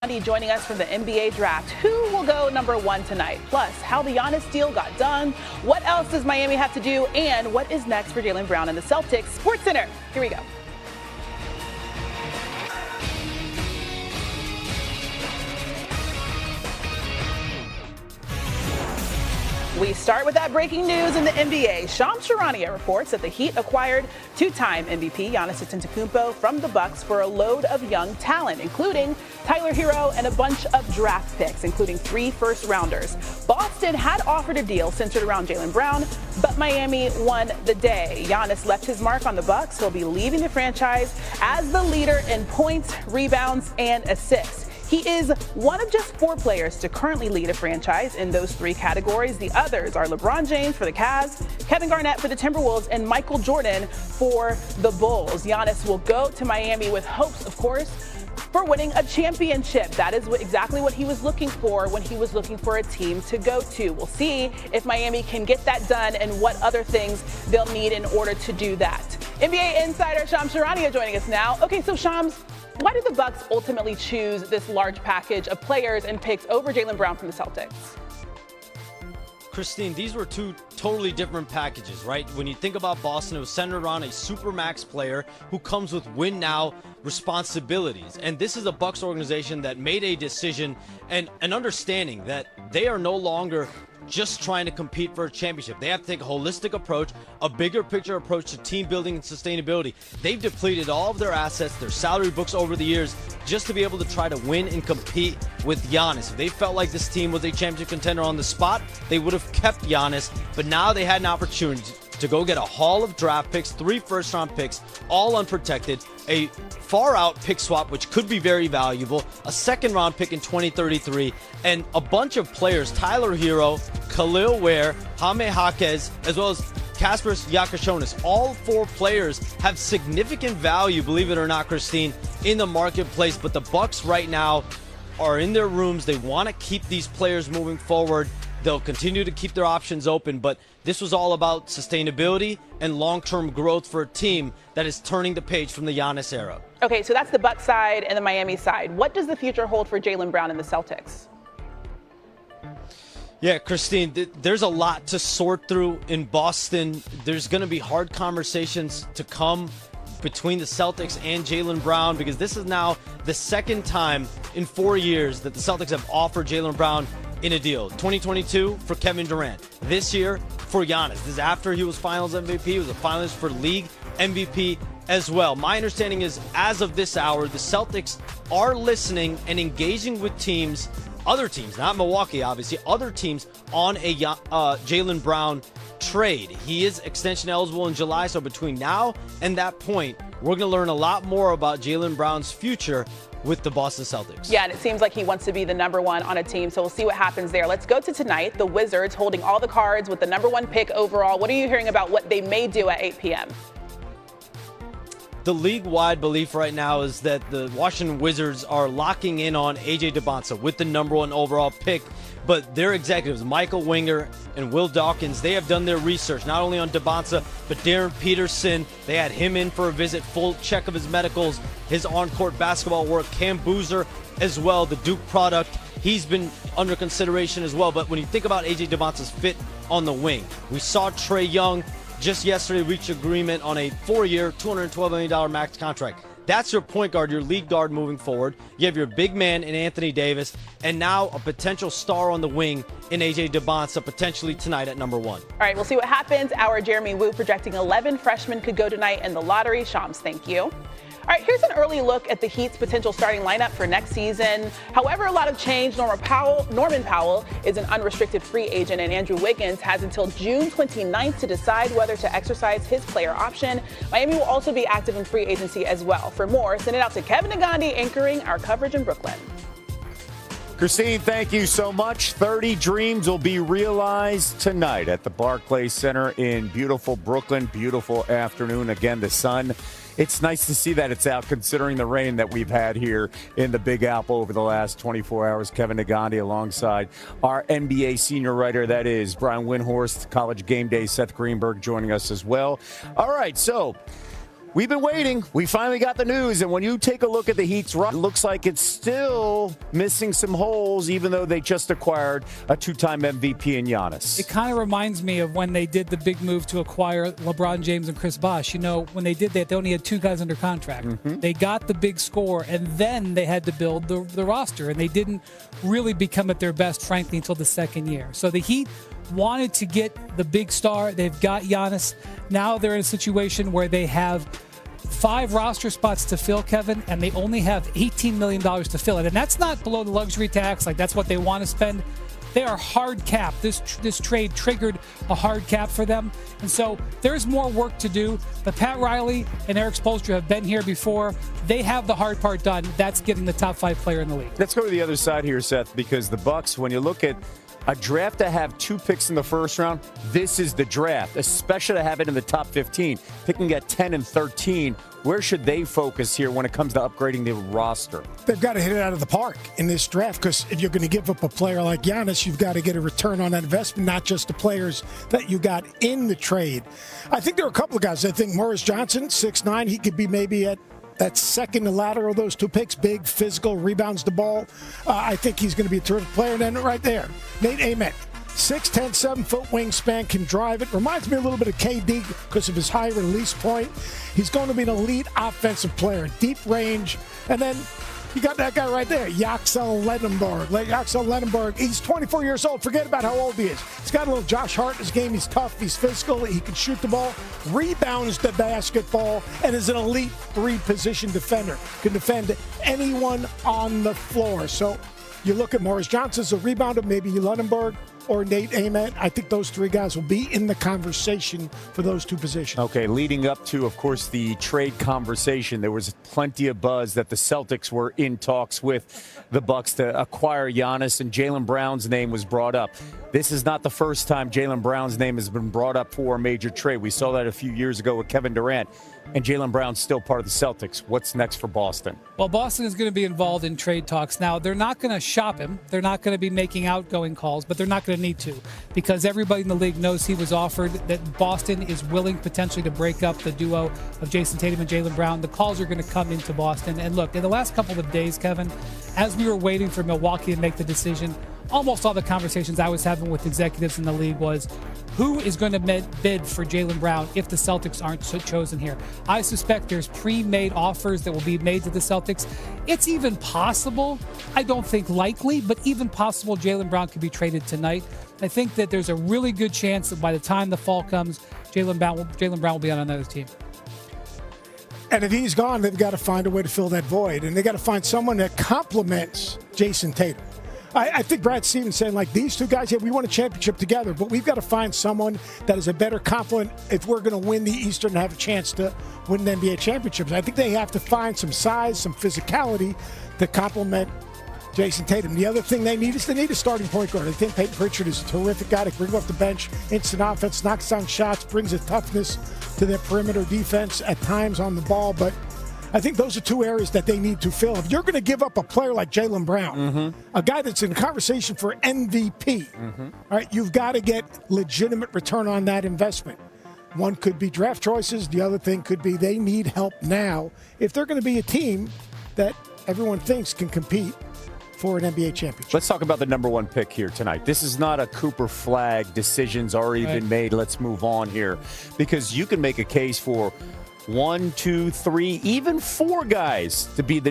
Joining us from the NBA draft. Who will go number 1 tonight? Plus, how the Giannis deal got done. What else does Miami have to do? And what is next for Jaylen Brown and the Celtics? Sports Center. Here we go. We start with that breaking news in the NBA. Shams Charania reports that the Heat acquired two-time MVP Giannis Antetokounmpo from the Bucks for a load of young talent, including Tyler Hero and a bunch of draft picks, including 3 first-rounders. Boston had offered a deal centered around Jaylen Brown, but Miami won the day. Giannis left his mark on the Bucks. He'll be leaving the franchise as the leader in points, rebounds, and assists. He is one of just 4 players to currently lead a franchise in those 3 categories. The others are LeBron James for the Cavs, Kevin Garnett for the Timberwolves, and Michael Jordan for the Bulls. Giannis will go to Miami with hopes, of course, for winning a championship. That is exactly what he was looking for when he was looking for a team to go to. We'll see if Miami can get that done and what other things they'll need in order to do that. NBA insider Shams Charania joining us now. Okay, so Shams, why did the Bucks ultimately choose this large package of players and picks over Jaylen Brown from the Celtics? Christine, these were 2 totally different packages, right? When you think about Boston, it was centered around a supermax player who comes with win-now responsibilities. And this is a Bucks organization that made a decision and an understanding that they are no longer just trying to compete for a championship. They have to take a holistic approach, a bigger picture approach to team building and sustainability. They've depleted all of their assets, their salary books over the years, just to be able to try to win and compete with Giannis. If they felt like this team was a championship contender on the spot, they would have kept Giannis, but now they had an opportunity to go get a haul of draft picks, 3 first-round picks, all unprotected, a far-out pick swap, which could be very valuable, a second-round pick in 2033, and a bunch of players, Tyler Hero, Khalil Ware, Jaime Jaquez, as well as Kasparas Yakashonis. All 4 players have significant value, believe it or not, Christine, in the marketplace, but the Bucks right now are in their rooms. They want to keep these players moving forward. They'll continue to keep their options open, but this was all about sustainability and long-term growth for a team that is turning the page from the Giannis era. Okay, so that's the Bucks side and the Miami side. What does the future hold for Jaylen Brown and the Celtics? Yeah, Christine, there's a lot to sort through in Boston. There's going to be hard conversations to come between the Celtics and Jaylen Brown, because this is now the second time in 4 years that the Celtics have offered Jaylen Brown in a deal. 2022 for Kevin Durant. This year for Giannis. This is after he was Finals MVP. He was a finalist for League MVP as well. My understanding is, as of this hour, the Celtics are listening and engaging with teams, other teams, not Milwaukee, obviously, other teams on a Jaylen Brown trade. He is extension eligible in July, so between now and that point, we're going to learn a lot more about Jaylen Brown's future with the Boston Celtics. Yeah, and it seems like he wants to be the number 1 on a team, so we'll see what happens there. Let's go to tonight. The Wizards holding all the cards with the number 1 pick overall. What are you hearing about what they may do at 8 p.m.? The league-wide belief right now is that the Washington Wizards are locking in on A.J. Dubonsa with the number 1 overall pick, but their executives, Michael Winger and Will Dawkins, they have done their research, not only on Dubonsa, but Darren Peterson. They had him in for a visit, full check of his medicals, his on-court basketball work. Cam Boozer as well, the Duke product. He's been under consideration as well. But when you think about A.J. Dubonsa's fit on the wing, we saw Trae Young just yesterday reach agreement on a 4-year, $212 million max contract. That's your point guard, your lead guard moving forward. You have your big man in Anthony Davis, and now a potential star on the wing in A.J. Dubonsa, potentially tonight at number 1. All right, we'll see what happens. Our Jeremy Woo projecting 11 freshmen could go tonight in the lottery. Shams, thank you. All right, here's an early look at the Heat's potential starting lineup for next season. However, a lot of change. Norman Powell is an unrestricted free agent, and Andrew Wiggins has until June 29th to decide whether to exercise his player option. Miami will also be active in free agency as well. For more, send it out to Kevin Negandhi anchoring our coverage in Brooklyn. Christine, thank you so much. 30 dreams will be realized tonight at the Barclays Center in beautiful Brooklyn. Beautiful afternoon. Again, the sun. It's nice to see that it's out, considering the rain that we've had here in the Big Apple over the last 24 hours. Kevin Negandhi alongside our NBA senior writer, that is Brian Windhorst, College Game Day, Seth Greenberg joining us as well. All right, so We've been waiting. We finally got the news. And when you take a look at the Heat's run, it looks like it's still missing some holes, even though they just acquired a two-time MVP in Giannis. It kind of reminds me of when they did the big move to acquire LeBron James and Chris Bosh. You know, when they did that, they only had two guys under contract. They got the big score, and then they had to build the roster. And they didn't really become at their best, frankly, until the second year. So the Heat wanted to get the big star. They've got Giannis. Now they're in a situation where they have 5 roster spots to fill, Kevin, and they only have $18 million to fill it. And that's not below the luxury tax. Like, that's what they want to spend. They are hard capped. This trade triggered a hard cap for them. And so there's more work to do. But Pat Riley and Eric Spoelstra have been here before. They have the hard part done. That's getting the top 5 player in the league. Let's go to the other side here, Seth, because the Bucks, when you look at a draft to have 2 picks in the first round, this is the draft, especially to have it in the top 15. Picking at 10 and 13, where should they focus here when it comes to upgrading the roster? They've got to hit it out of the park in this draft, because if you're going to give up a player like Giannis, you've got to get a return on that investment, not just the players that you got in the trade. I think there are a couple of guys. I think Morris Johnson, 6'9", he could be maybe at that second to lateral of those 2 picks, big, physical, rebounds the ball. I think he's going to be a terrific player. And then right there, Nate Ament, 6'10", 7-foot wingspan, can drive it. Reminds me a little bit of KD because of his high release point. He's going to be an elite offensive player, deep range. And then you got that guy right there, Yaxel Lenenberg. He's 24 years old. Forget about how old he is. He's got a little Josh Hart in his game. He's tough. He's physical. He can shoot the ball, rebounds the basketball, and is an elite 3-position defender. Can defend anyone on the floor. So you look at Morris Johnson as a rebounder, maybe Lenenberg or Nate Ament. I think those 3 guys will be in the conversation for those 2 positions. Okay, leading up to, of course, the trade conversation, there was plenty of buzz that the Celtics were in talks with the Bucks to acquire Giannis, and Jaylen Brown's name was brought up. This is not the first time Jaylen Brown's name has been brought up for a major trade. We saw that a few years ago with Kevin Durant. And Jaylen Brown's still part of the Celtics. What's next for Boston? Well, Boston is going to be involved in trade talks. Now, they're not going to shop him. They're not going to be making outgoing calls, but they're not going to need to, because everybody in the league knows he was offered, that Boston is willing potentially to break up the duo of Jason Tatum and Jaylen Brown. The calls are going to come into Boston. And look, in the last couple of days, Kevin, as we were waiting for Milwaukee to make the decision, almost all the conversations I was having with executives in the league was, who is going to bid for Jaylen Brown if the Celtics aren't chosen here? I suspect there's pre-made offers that will be made to the Celtics. It's even possible, I don't think likely, but even possible Jaylen Brown could be traded tonight. I think that there's a really good chance that by the time the fall comes, Jaylen Brown will be on another team. And if he's gone, they've got to find a way to fill that void. And they got to find someone that complements Jason Tatum. I think Brad Stevens saying, like, these 2 guys, yeah, we won a championship together, but we've got to find someone that is a better complement if we're going to win the Eastern and have a chance to win the NBA championships. I think they have to find some size, some physicality to complement Jason Tatum. The other thing they need is a starting point guard. I think Peyton Pritchard is a terrific guy to bring off the bench, instant offense, knocks down shots, brings a toughness to their perimeter defense at times on the ball, but I think those are 2 areas that they need to fill. If you're going to give up a player like Jaylen Brown, a guy that's in conversation for MVP, all right, you've got to get legitimate return on that investment. One could be draft choices. The other thing could be they need help now if they're going to be a team that everyone thinks can compete for an NBA championship. Let's talk about the number 1 pick here tonight. This is not a Cooper flag. Decisions already been made. Let's move on here, because you can make a case for 1, 2, 3, even 4 guys to be the